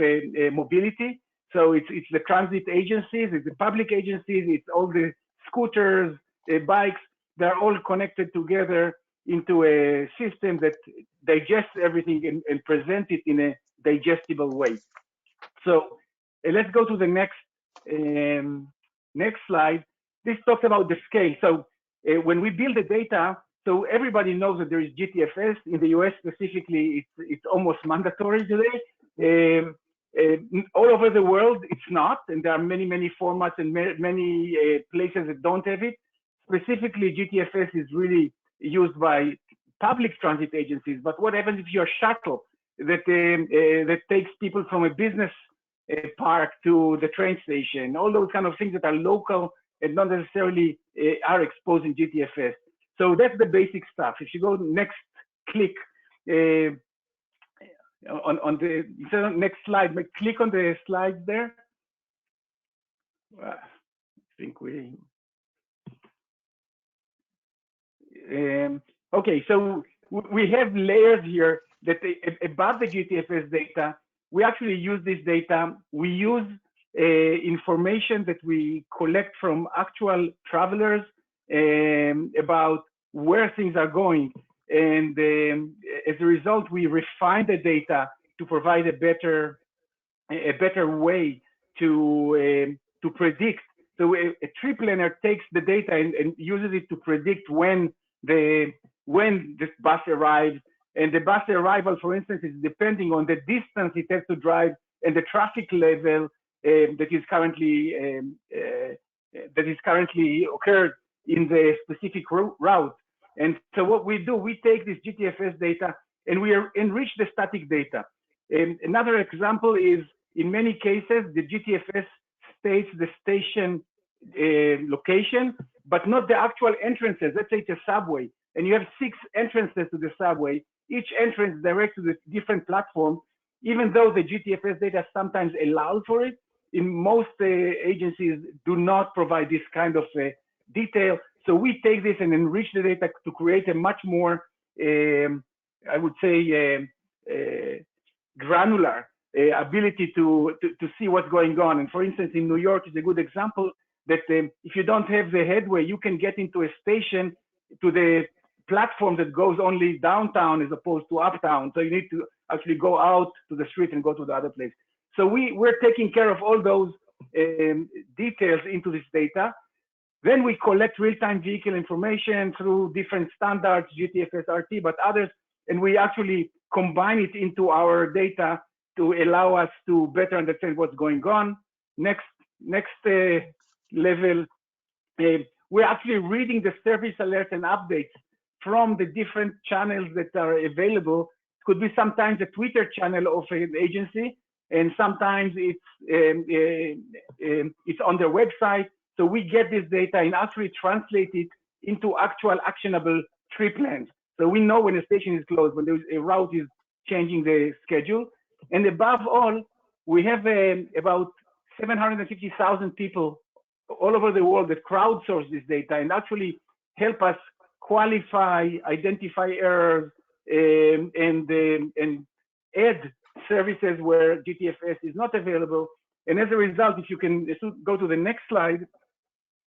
mobility. So it's the transit agencies, it's the public agencies, it's all the scooters, bikes. They're all connected together into a system that digests everything and presents it in a digestible way. So let's go to the next slide. This talks about the scale. So when we build the data, so everybody knows that there is GTFS. In the US specifically, it's almost mandatory today. All over the world, it's not, and there are many, many formats and many places that don't have it. Specifically, GTFS is really used by public transit agencies, but what happens if you're a shuttle that takes people from a business park to the train station, all those kind of things that are local and not necessarily are exposed in GTFS. So that's the basic stuff. If you go next click, on the next slide, click on the slides there. I think we. Okay, so we have layers here that above the GTFS data, we actually use this data. We use information that we collect from actual travelers about where things are going. And as a result, we refine the data to provide a better way to predict. So a trip planner takes the data and uses it to predict when this bus arrives. And the bus arrival, for instance, is depending on the distance it has to drive and the traffic level that is currently occurred in the specific route. And so what we do, we take this GTFS data and we enrich the static data. Another example is, in many cases, the GTFS states the station location, but not the actual entrances. Let's say it's a subway, and you have 6 entrances to the subway. each entrance directs to the different platform, even though the GTFS data sometimes allows for it. In most agencies do not provide this kind of detail. So we take this and enrich the data to create a much more, I would say, granular ability to see what's going on. And for instance, in New York is a good example that if you don't have the headway, you can get into a station to the platform that goes only downtown as opposed to uptown. So you need to actually go out to the street and go to the other place. So we're taking care of all those details into this data. Then we collect real-time vehicle information through different standards, GTFS, RT, but others, and we actually combine it into our data to allow us to better understand what's going on. Next level, we're actually reading the service alerts and updates from the different channels that are available. It could be sometimes a Twitter channel of an agency, and sometimes it's on their website. So we get this data and actually translate it into actual actionable trip plans. So we know when a station is closed, when there's a route is changing the schedule. And above all, we have about 750,000 people all over the world that crowdsource this data and actually help us qualify, identify errors, and add services where GTFS is not available. And as a result, if you can go to the next slide,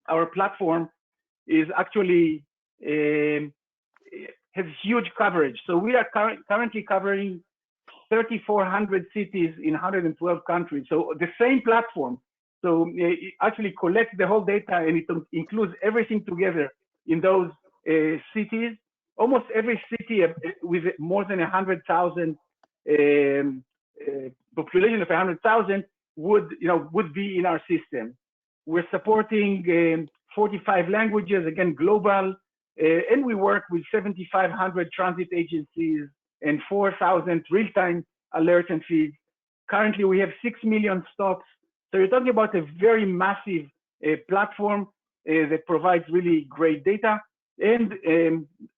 our platform is actually has huge coverage. So we are currently covering 3,400 cities in 112 countries. So the same platform. So it actually collects the whole data and it includes everything together in those cities. Almost every city with more than 100,000 population of 100,000 would be in our system. We're supporting 45 languages, again, global, and we work with 7,500 transit agencies and 4,000 real-time alerts and feeds. Currently, we have 6 million stops. So you're talking about a very massive platform that provides really great data. And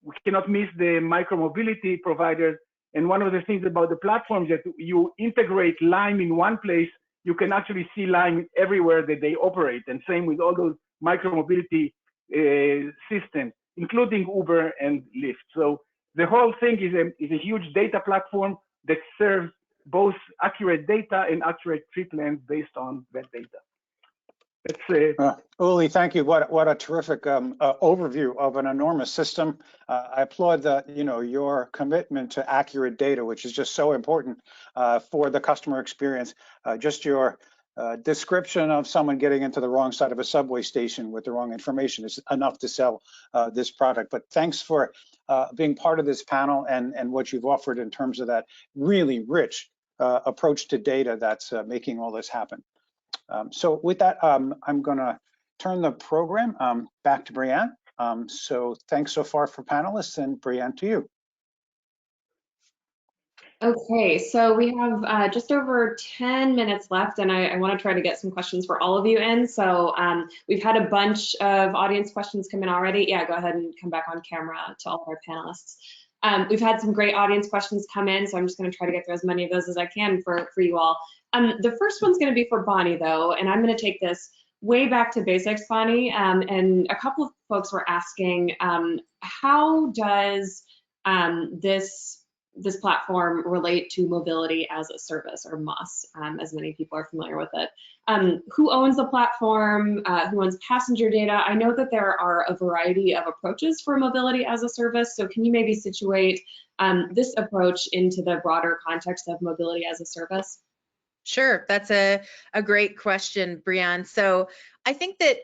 we cannot miss the micromobility providers. And one of the things about the platform is that you integrate Lime in one place, you can actually see Lime everywhere that they operate. And same with all those micromobility systems, including Uber and Lyft. So the whole thing is a huge data platform that serves both accurate data and accurate trip plans based on that data. That's Uli, thank you. What a terrific overview of an enormous system. I applaud your commitment to accurate data, which is just so important for the customer experience. Just your description of someone getting into the wrong side of a subway station with the wrong information is enough to sell this product. But thanks for being part of this panel and what you've offered in terms of that really rich approach to data that's making all this happen. So with that, I'm going to turn the program back to Brianne. So thanks so far for panelists, and Brianne, to you. Okay, so we have just over 10 minutes left, and I want to try to get some questions for all of you in. So we've had a bunch of audience questions come in already. Yeah, go ahead and come back on camera to all of our panelists. We've had some great audience questions come in, so I'm just going to try to get through as many of those as I can for you all. The first one's going to be for Bonnie, though, and I'm going to take this way back to basics, Bonnie. And a couple of folks were asking, how does this platform relate to mobility as a service, or MOS, as many people are familiar with it? Who owns the platform? Who owns passenger data? I know that there are a variety of approaches for mobility as a service, so can you maybe situate this approach into the broader context of mobility as a service? Sure, that's a great question, Brianne. So I think that,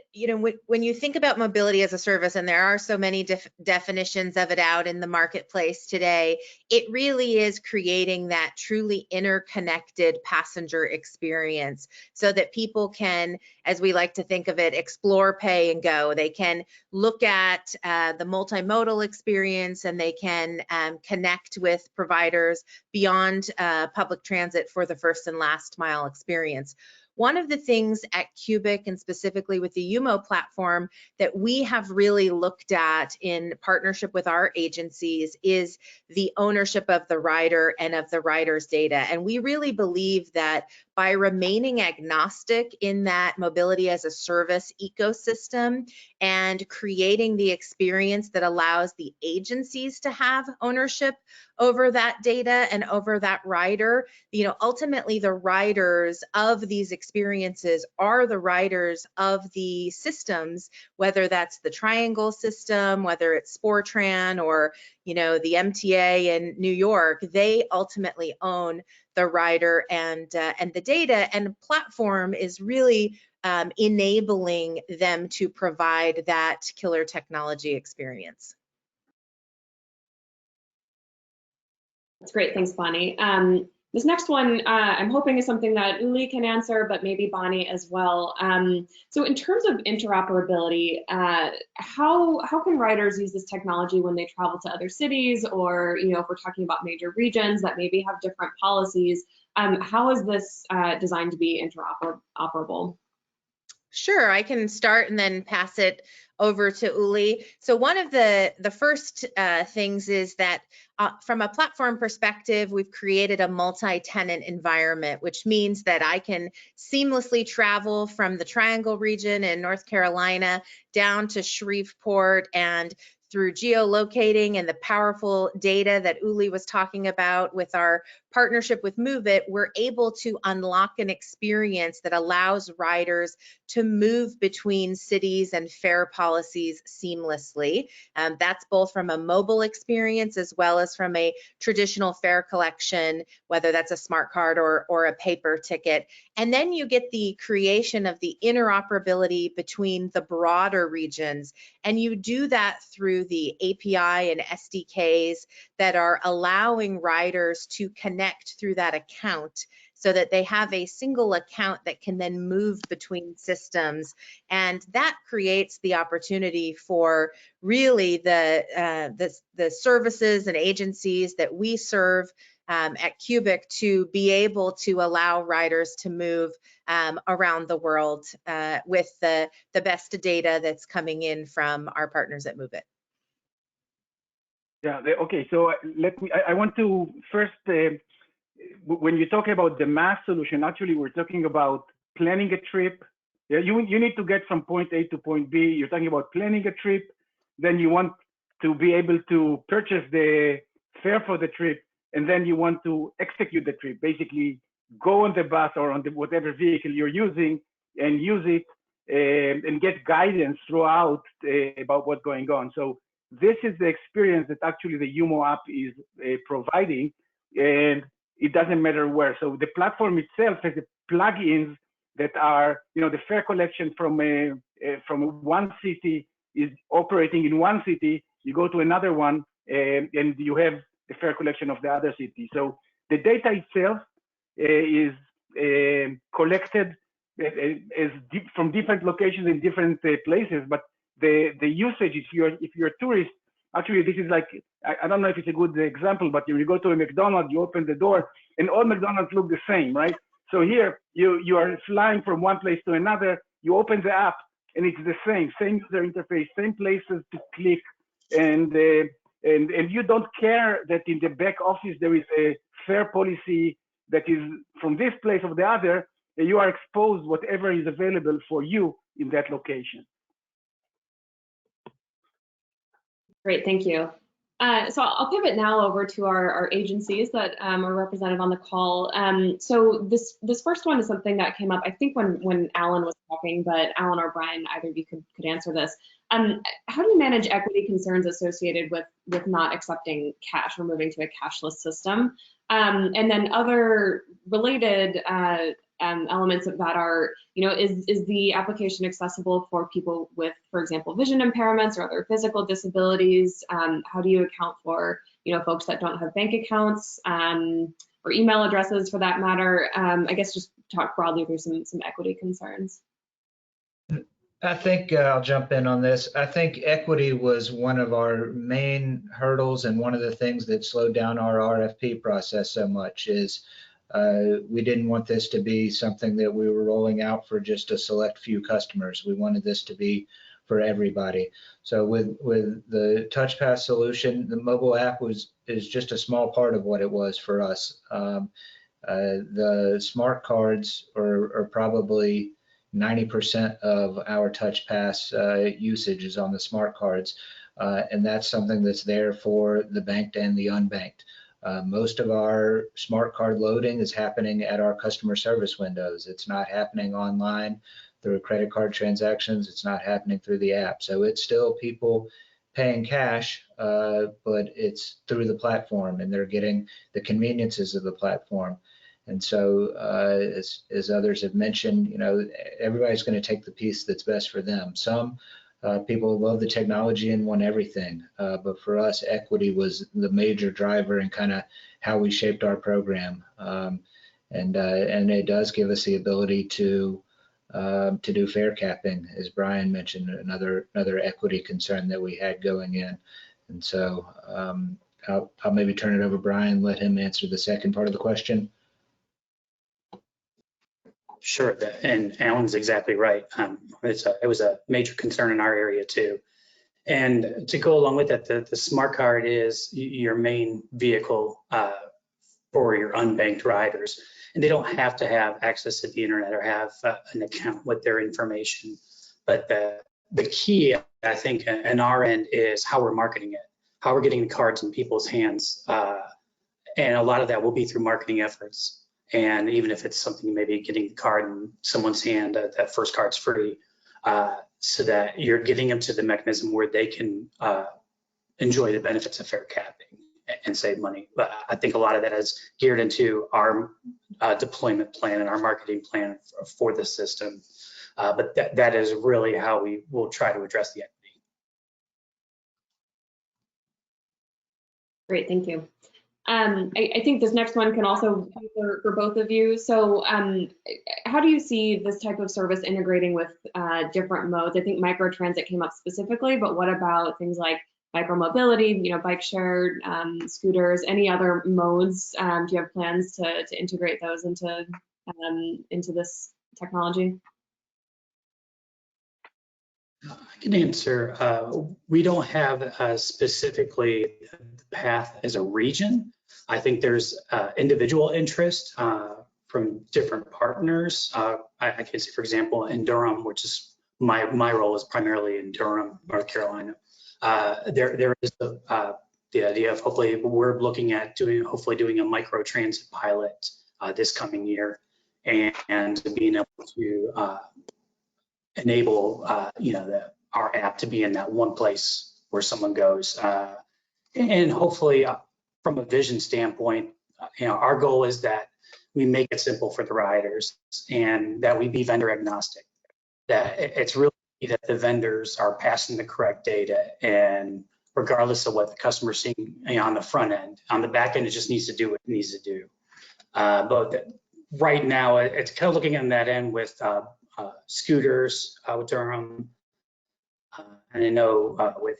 when you think about mobility as a service, and there are so many definitions of it out in the marketplace today, it really is creating that truly interconnected passenger experience so that people can, as we like to think of it, explore, pay, and go. They can look at the multimodal experience, and they can connect with providers beyond public transit for the first and last mile experience. one of the things at Cubic, and specifically with the UMO platform, that we have really looked at in partnership with our agencies is the ownership of the rider and of the rider's data. And we really believe that by remaining agnostic in that mobility as a service ecosystem and creating the experience that allows the agencies to have ownership over that data and over that rider, ultimately the riders of these experiences are the riders of the systems, whether that's the Triangle system, whether it's SportTran or the MTA in New York. They ultimately own the rider and the data, and the platform is really enabling them to provide that killer technology experience. That's great. Thanks, Bonnie. This next one, I'm hoping is something that Uli can answer, but maybe Bonnie as well. So in terms of interoperability, how can riders use this technology when they travel to other cities, or if we're talking about major regions that maybe have different policies, how is this designed to be interoperable? Sure, I can start and then pass it over to Uli. So one of the first things is that from a platform perspective, we've created a multi-tenant environment, which means that I can seamlessly travel from the Triangle region in North Carolina down to Shreveport, and through geolocating and the powerful data that Uli was talking about with our partnership with MoveIt, we're able to unlock an experience that allows riders to move between cities and fare policies seamlessly. That's both from a mobile experience as well as from a traditional fare collection, whether that's a smart card or a paper ticket. And then you get the creation of the interoperability between the broader regions. And you do that through the API and SDKs that are allowing riders to connect through that account, so that they have a single account that can then move between systems. And that creates the opportunity for really the services and agencies that we serve at Cubic to be able to allow riders to move around the world with the best data that's coming in from our partners at MoveIt. Yeah, okay, so I want to first, when you talk about the mass solution, actually we're talking about planning a trip. Yeah, you need to get from point A to point B. You're talking about planning a trip, then you want to be able to purchase the fare for the trip, and then you want to execute the trip, basically go on the bus or on the whatever vehicle you're using and use it and get guidance throughout about what's going on. So this is the experience that actually the UMO app is providing, and it doesn't matter where. So the platform itself has plugins that are, the fare collection from one city is operating in one city. You go to another one, and you have the fare collection of the other city. So the data itself is collected from different locations in different places, but the usage, if you're a tourist, actually this is like, I don't know if it's a good example, but when you go to a McDonald's, you open the door and all McDonald's look the same, right? So here you are flying from one place to another, you open the app and it's the same user interface, same places to click, and you don't care that in the back office there is a fare policy that is from this place or the other. You are exposed whatever is available for you in that location. Great, thank you. So I'll pivot now over to our agencies that are represented on the call. So this first one is something that came up, I think, when Alan was talking, but Alan or Brian, either of you could answer this. How do you manage equity concerns associated with not accepting cash or moving to a cashless system? And then other related elements of that are, is the application accessible for people with, for example, vision impairments or other physical disabilities? How do you account for, folks that don't have bank accounts or email addresses for that matter? I guess just talk broadly through some equity concerns. I think I'll jump in on this. I think equity was one of our main hurdles, and one of the things that slowed down our RFP process so much is We didn't want this to be something that we were rolling out for just a select few customers. We wanted this to be for everybody. So with the Touchpass solution, the mobile app is just a small part of what it was for us. The smart cards are probably 90% of our Touchpass usage is on the smart cards, and that's something that's there for the banked and the unbanked. Most of our smart card loading is happening at our customer service windows. It's not happening online through credit card transactions. It's not happening through the app. So it's still people paying cash, but it's through the platform, and they're getting the conveniences of the platform. And so, as others have mentioned, you know, everybody's going to take the piece that's best for them. Some people love the technology and want everything, but for us, equity was the major driver in kind of how we shaped our program. And it does give us the ability to do fare capping, as Brian mentioned, another equity concern that we had going in. And so I'll maybe turn it over to Brian, let him answer the second part of the question. Sure, and Alan's exactly right. It was a major concern in our area too. And to go along with that, the smart card is your main vehicle for your unbanked riders. And they don't have to have access to the internet or have an account with their information. But the key, I think, on our end is how we're marketing it, how we're getting the cards in people's hands. And a lot of that will be through marketing efforts. And even if it's something, maybe getting the card in someone's hand, that first card's free, so that you're getting them to the mechanism where they can enjoy the benefits of fare capping and save money. But I think a lot of that is geared into our deployment plan and our marketing plan for the system. But that is really how we will try to address the equity. Great, thank you. I think this next one can also be for both of you. So how do you see this type of service integrating with different modes? I think microtransit came up specifically, but what about things like micromobility, you know, bike share, scooters, any other modes? Do you have plans to integrate those into this technology? I can answer. We don't have specifically the path as a region. I think there's individual interest from different partners. I can say, for example, in Durham, which is my role is primarily in Durham, North Carolina. There is the idea of hopefully we're looking at doing a micro transit pilot this coming year, and being able to enable our app to be in that one place where someone goes, and hopefully from a vision standpoint, our goal is that we make it simple for the riders and that we be vendor agnostic, that it's really that the vendors are passing the correct data, and regardless of what the customer's seeing on the front end, on the back end, it just needs to do what it needs to do. But right now, it's kind of looking on that end with scooters with Durham, and I know with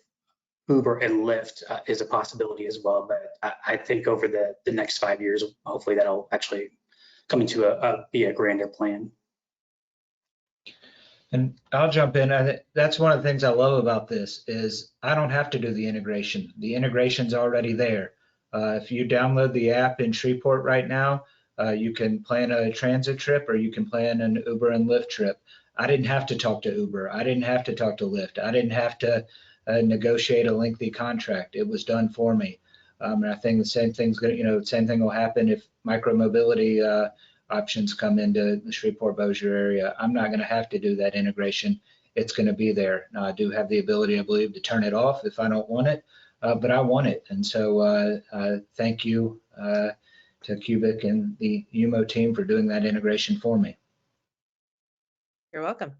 Uber and Lyft is a possibility as well. But I think over the next 5 years, hopefully that'll actually come into be a grander plan. And I'll jump in. That's one of the things I love about this is I don't have to do the integration. The integration's already there. If you download the app in Shreveport right now, you can plan a transit trip or you can plan an Uber and Lyft trip. I didn't have to talk to Uber. I didn't have to talk to Lyft. I didn't have to negotiate a lengthy contract. It was done for me. And I think the same thing's going to, same thing will happen if micromobility options come into the Shreveport-Bossier area. I'm not going to have to do that integration. It's going to be there. Now, I do have the ability, I believe, to turn it off if I don't want it, but I want it. And so thank you to Cubic and the UMO team for doing that integration for me. You're welcome.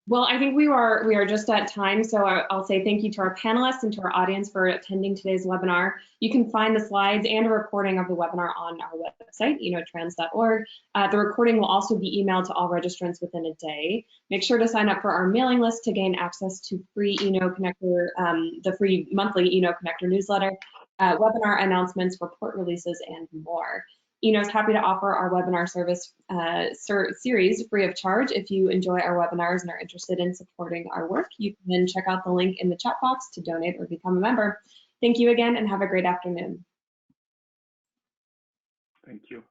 Well, I think we are just at time, so I'll say thank you to our panelists and to our audience for attending today's webinar. You can find the slides and a recording of the webinar on our website, enotrans.org. The recording will also be emailed to all registrants within a day. Make sure to sign up for our mailing list to gain access to free Eno Connector, the free monthly Eno Connector newsletter. webinar announcements, report releases, and more. Eno is happy to offer our webinar service series free of charge. If you enjoy our webinars and are interested in supporting our work, you can check out the link in the chat box to donate or become a member. Thank you again and have a great afternoon. Thank you.